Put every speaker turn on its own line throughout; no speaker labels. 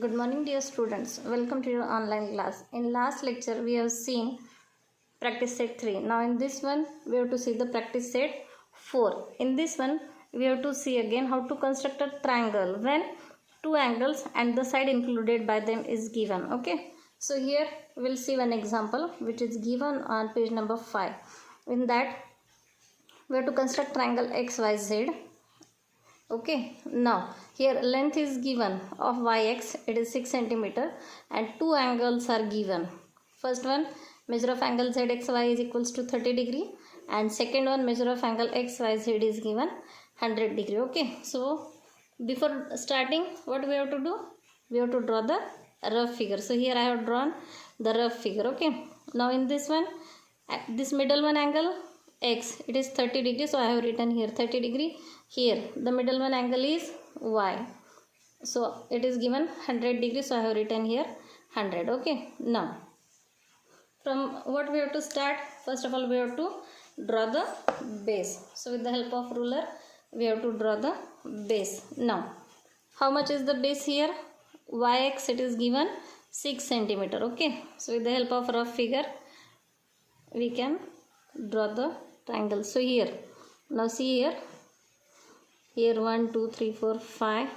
Good morning dear students, welcome to your online class. In last lecture we have seen practice set 3. Now in this one we have to see the practice set 4. In this one we have to see again how to construct a triangle when two angles and the side included by them is given. Okay, so here we will see one example which is given on page number 5. In that we have to construct triangle XYZ. Okay, now here length is given of yx, it is 6 centimeter, and two angles are given. First one, measure of angle zxy is equals to 30 degree, and second one, measure of angle xyz is given 100 degree. Okay, so before starting, what we have to do? We have to draw the rough figure. So here I have drawn the rough figure. Okay, now in this one, this middle one angle x, it is 30 degree, so I have written here 30 degree. Here the middle one angle is y, so it is given 100 degree, so I have written here 100. Okay, now from what we have to start? First of all we have to draw the base. So with the help of ruler we have to draw the base. Now how much is the base here? Yx, it is given 6 centimeter. Okay, so with the help of rough figure we can draw the triangle. So here, now see here 1 2 3 4 5,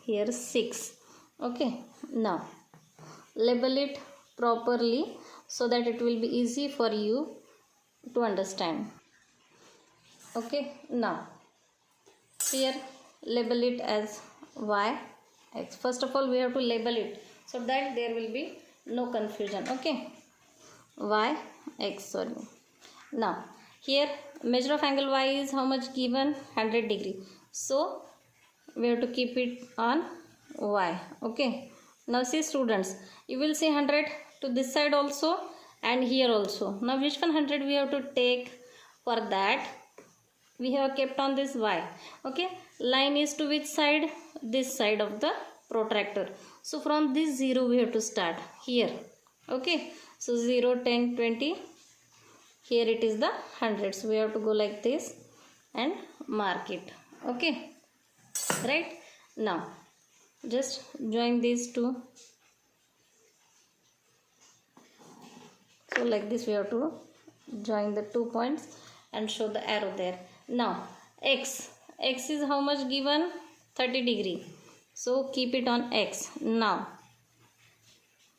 here 6. Okay, now label it properly so that it will be easy for you to understand. Okay, now here label it as y x. First of all we have to label it so that there will be no confusion. Okay, y x, sorry. Now here measure of angle y is how much given? 100 degree, so we have to keep it on y. Okay, now see students, you will see 100 to this side also and here also. Now which one 100 we have to take? For that we have kept on this y. Okay, line is to which side? This side of the protractor. So from this 0 we have to start here. Okay, so 0 10 20, here it is the 100, so we have to go like this and mark it. Okay, right? Now just join these two. So like this we have to join the 2 points and show the arrow there. Now x is how much given? 30 degree, so keep it on x. Now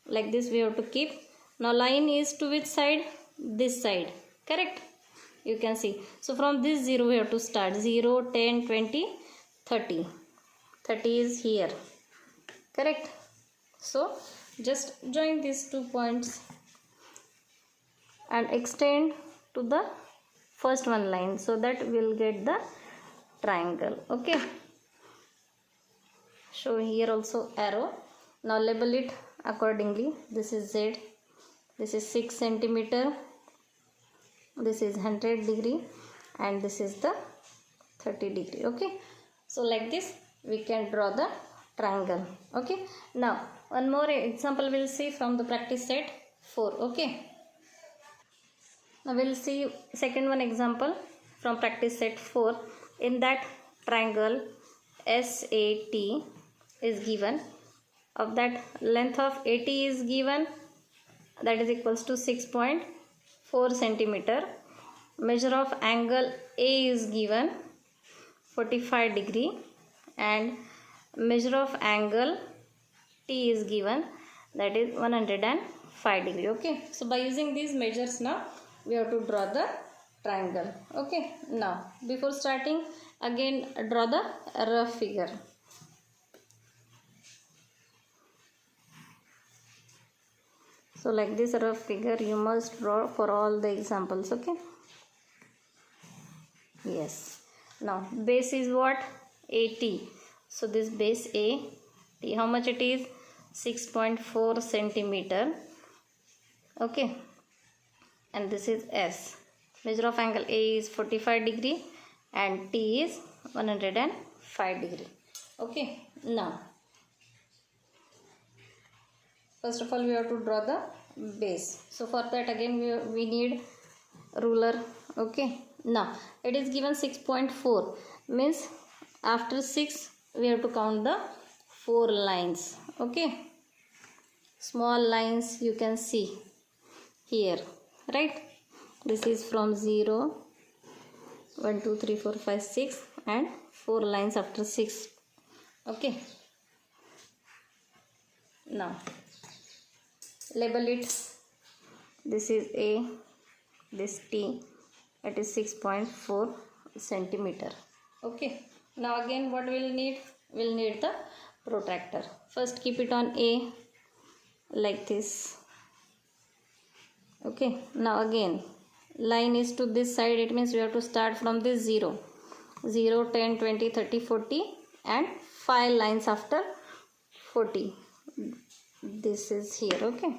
like this we have to keep. Now line is to which side? This side, correct? You can see. So from this 0 we have to start. 0 10 20 30. 30 is here, correct? So just join these 2 points and extend to the first one line so that we will get the triangle. Okay, show here also arrow. Now label it accordingly. This is z, this is 6 centimeter, this is 100 degree, and this is the 30 degree. Okay, so like this we can draw the triangle. Okay, now one more example we'll see from the practice set 4. Okay, now we'll see second one example from practice set 4. In that triangle SAT is given. Of that length of AT is given, that is equals to 6.4 centimeter. Measure of angle A is given 45 degree, and measure of angle T is given, that is 105 degree. Okay, so by using these measures now we have to draw the triangle. Okay, now before starting again draw the rough figure. So like this rough figure you must draw for all the examples. Okay, yes. Now base is what? AT. So this base AT, how much it is? 6.4 centimeter. Okay, and this is S. Measure of angle A is 45 degree and T is 105 degree. Okay, now first of all we have to draw the base. So for that again we need ruler. Okay, now it is given 6.4, means after 6 we have to count the 4 lines. Okay, small lines you can see here, right? This is from 0, 1 2 3 4 5 6 and 4 lines after 6. Okay, now label it. This is A, this T, it is 6.4 centimeter. Okay, now again what we'll need? We'll need the protractor. First keep it on A like this. Okay, now again line is to this side, it means we have to start from this 0, 0 10 20 30 40 and 5 lines after 40. This is here. Okay,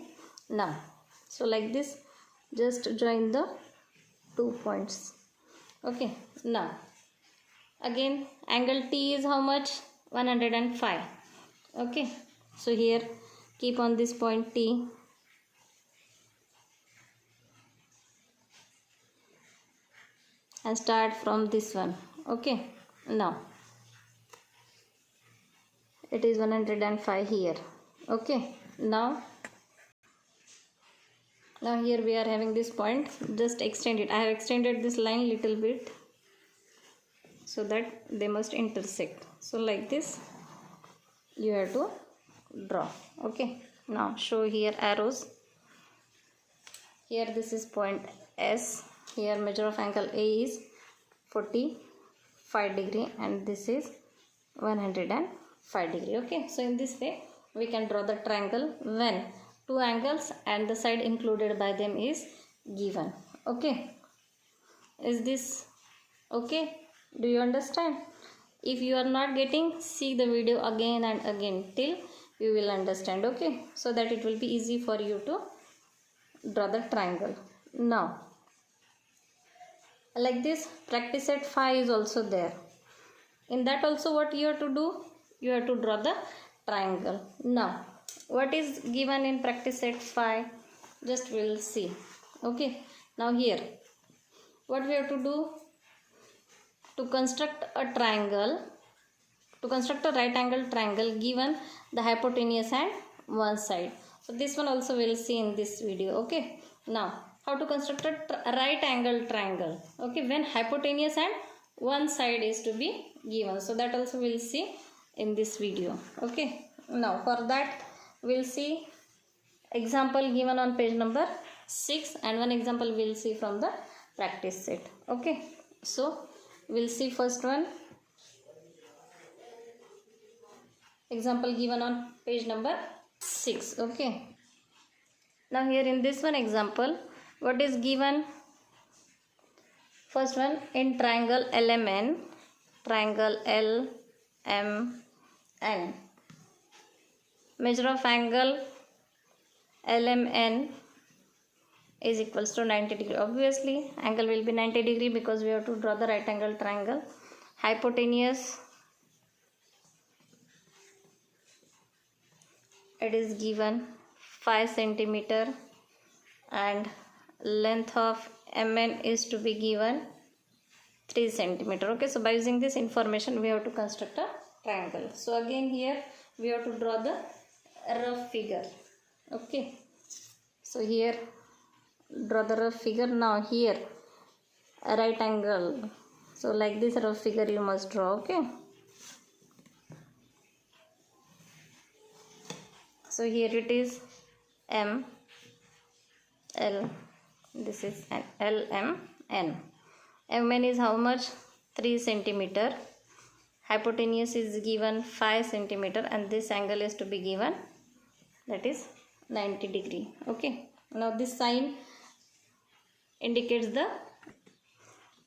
now so like this just join the 2 points. Okay, now again angle T is how much? 105. Okay, so here keep on this point T and start from this one. Okay, now it is 105 here. Okay, now here we are having this point, just extend it. I have extended this line little bit so that they must intersect. So like this you have to draw. Okay, now show here arrows. Here this is point S. Here measure of angle A is 45 degree and this is 105 degree. Okay, so in this way we can draw the triangle when two angles and the side included by them is given. Okay, is this okay? Do you understand? If you are not getting, see the video again and again till you will understand. Okay, so that it will be easy for you to draw the triangle. Now like this practice set 5 is also there. In that also what you have to do? You have to draw the triangle. Now what is given in practice set 5? Just we will see. Okay, now here what we have to do? To construct a triangle, to construct a right angle triangle, given the hypotenuse and one side. So this one also we will see in this video. Okay, now how to construct a right angle triangle. Okay, when hypotenuse and one side is to be given. So that also we will see in this video. Okay, now for that we will see example given on page number 6 and one example we will see from the practice set. Okay, so we'll see first one example given on page number 6. Okay, now here in this one example what is given? First one, in triangle LMN, triangle LMN, measure of angle LMN is equals to 90 degree. Obviously angle will be 90 degree because we have to draw the right angle triangle. Hypotenuse, it is given 5 centimeter and length of MN is to be given 3 centimeter. Okay, so by using this information we have to construct a triangle. So again here we have to draw the rough figure. Okay, so here draw the rough figure. Now here a right angle, so like this rough figure you must draw. Okay, so here it is M L, this is an L M N. MN is how much? 3 centimeter. Hypotenuse is given 5 centimeter and this angle is to be given, that is 90 degree. Okay, now this sign indicates the,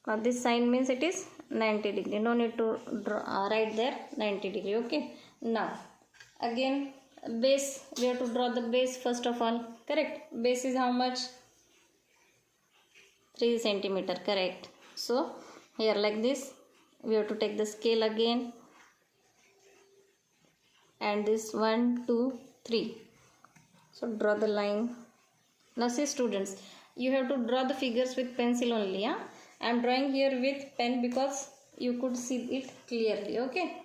now this sign means it is 90 degree. No need to draw, write there 90 degree. Okay, now again base, we have to draw the base first of all. Correct, base is how much? 3 centimeter. Correct. So here like this we have to take the scale again and this 1 2 3. So draw the line. Now see students, you have to draw the figures with pencil only. I am drawing here with pen because you could see it clearly. Okay,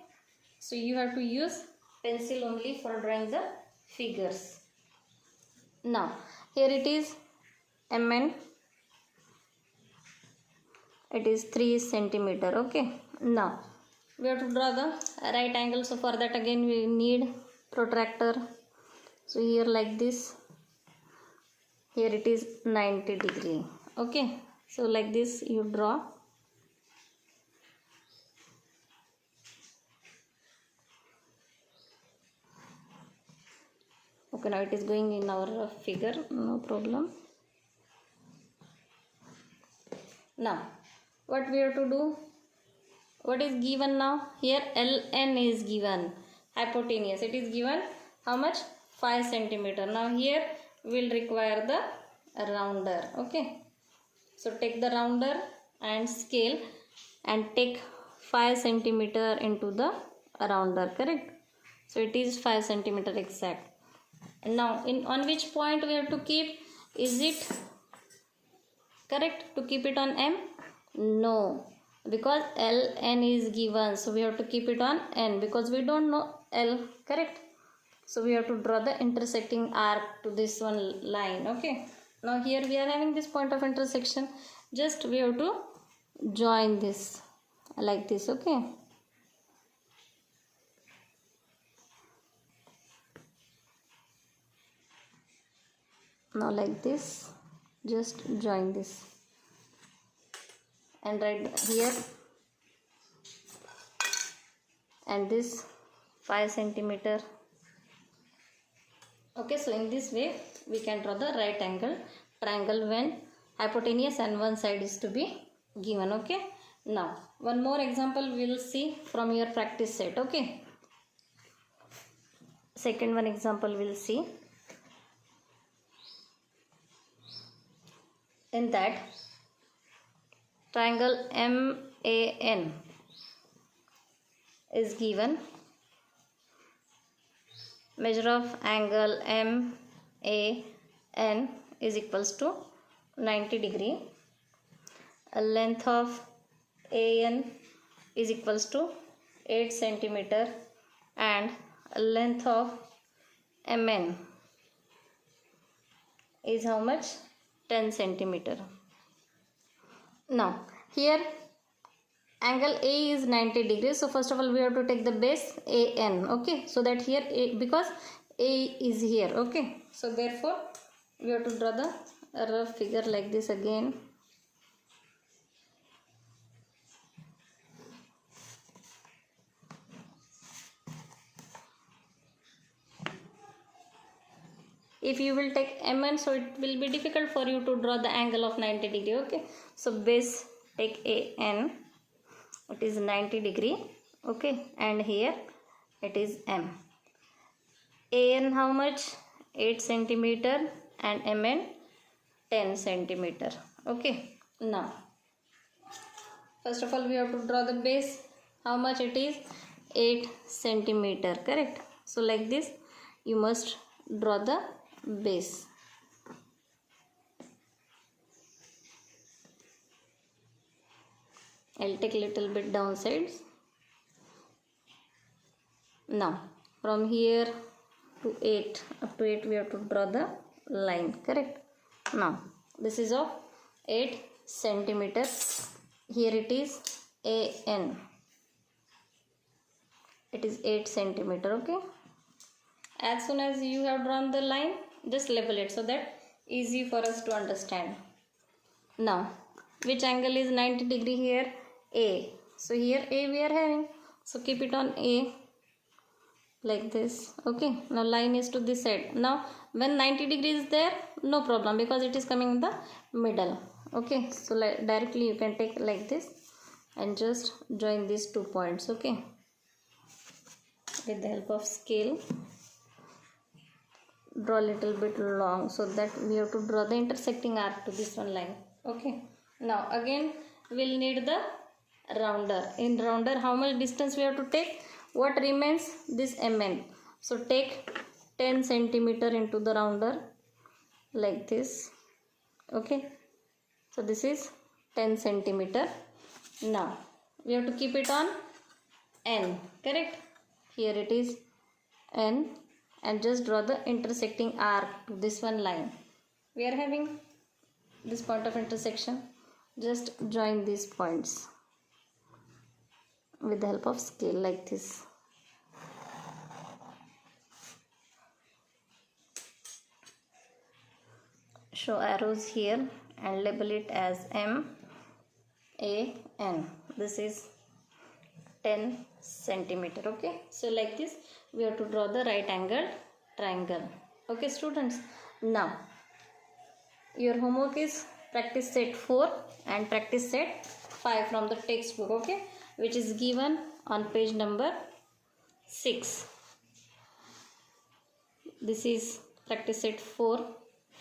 so you have to use pencil only for drawing the figures. Now here it is mn, it is 3 centimeter. Okay, now we have to draw the right angle. So for that again we need protractor. So here like this, here it is 90 degree. Okay, so like this you draw. Okay, now it is going in our figure, no problem. Now what we have to do, what is given now? Here ln is given, hypotenuse, it is given how much? 5 centimeter. Now here we will require the rounder. Okay, so take the rounder and scale and take 5 centimeter into the rounder, correct? So it is 5 centimeter exact. And now on which point we have to keep? Is it correct to keep it on M? No, because ln is given, so we have to keep it on n because we don't know L, correct? So we have to draw the intersecting arc to this one line. Okay, now here we are having this point of intersection, just we have to join this like this. Okay, now like this, just join this and right here and this 5 centimeter. Okay, so in this way we can draw the right angle triangle when hypotenuse and one side is to be given. Okay, now one more example we will see from your practice set. Okay, second one example we will see. In that triangle MAN is given, measure of angle MAN is equals to 90 degree, a length of AN is equals to 8 centimeter and a length of MN is how much? 10 centimeter. Now here angle A is 90 degrees, so first of all we have to take the base AN. Okay, so that here because A is here. Okay, so therefore we have to draw the rough figure like this again. If you will take MN, so it will be difficult for you to draw the angle of 90 degree. Okay, so base take AN, it is 90 degree. Okay, and here it is M. AN how much? 8 centimeter and MN 10 centimeter. Okay, now first of all we have to draw the base. How much it is? 8 centimeter, correct? So like this you must draw the base. I'll take little bit downsides. Now from here to 8, up to 8 we have to draw the line, correct? Now this is of 8 centimeter. Here it is AN, it is 8 centimeter. Okay, as soon as you have drawn the line, just label it so that easy for us to understand. Now which angle is 90 degree here? A. So here A we are having, so keep it on A like this. Okay, now line is to this side. Now when 90 degree is there, no problem because it is coming in the middle. Okay, so directly you can take like this and just join these 2 points. Okay, with the help of scale draw a little bit long so that we have to draw the intersecting arc to this one line. Okay, now again we'll need the rounder. In rounder how much distance we have to take? What remains? This MN. So take 10 centimeter into the rounder like this. Okay, so this is 10 centimeter. Now we have to keep it on N, correct? Here it is N and just draw the intersecting arc to this one line. We are having this point of intersection. Just join these points with the help of scale like this. Show arrows here and label it as M A N. This is 10 centimeter. Okay, so like this we have to draw the right angled triangle. Okay students, now your homework is practice set 4 and practice set 5 from the textbook, okay, which is given on page number 6. This is practice set 4,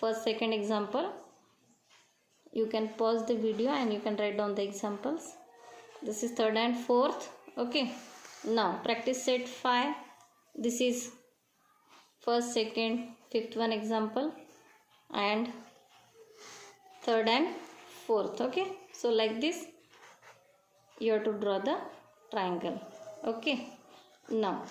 first second example. You can pause the video and you can write down the examples. This is third and fourth. Okay, now practice set 5. This is first, second, fifth one example, and third and fourth. Okay, so like this you have to draw the triangle. Okay, now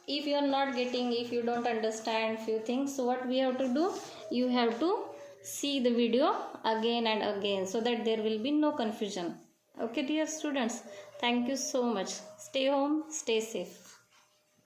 if you are not getting, if you don't understand few things, so what we have to do, you have to see the video again and again so that there will be no confusion. Okay dear students, thank you so much. Stay home, stay safe.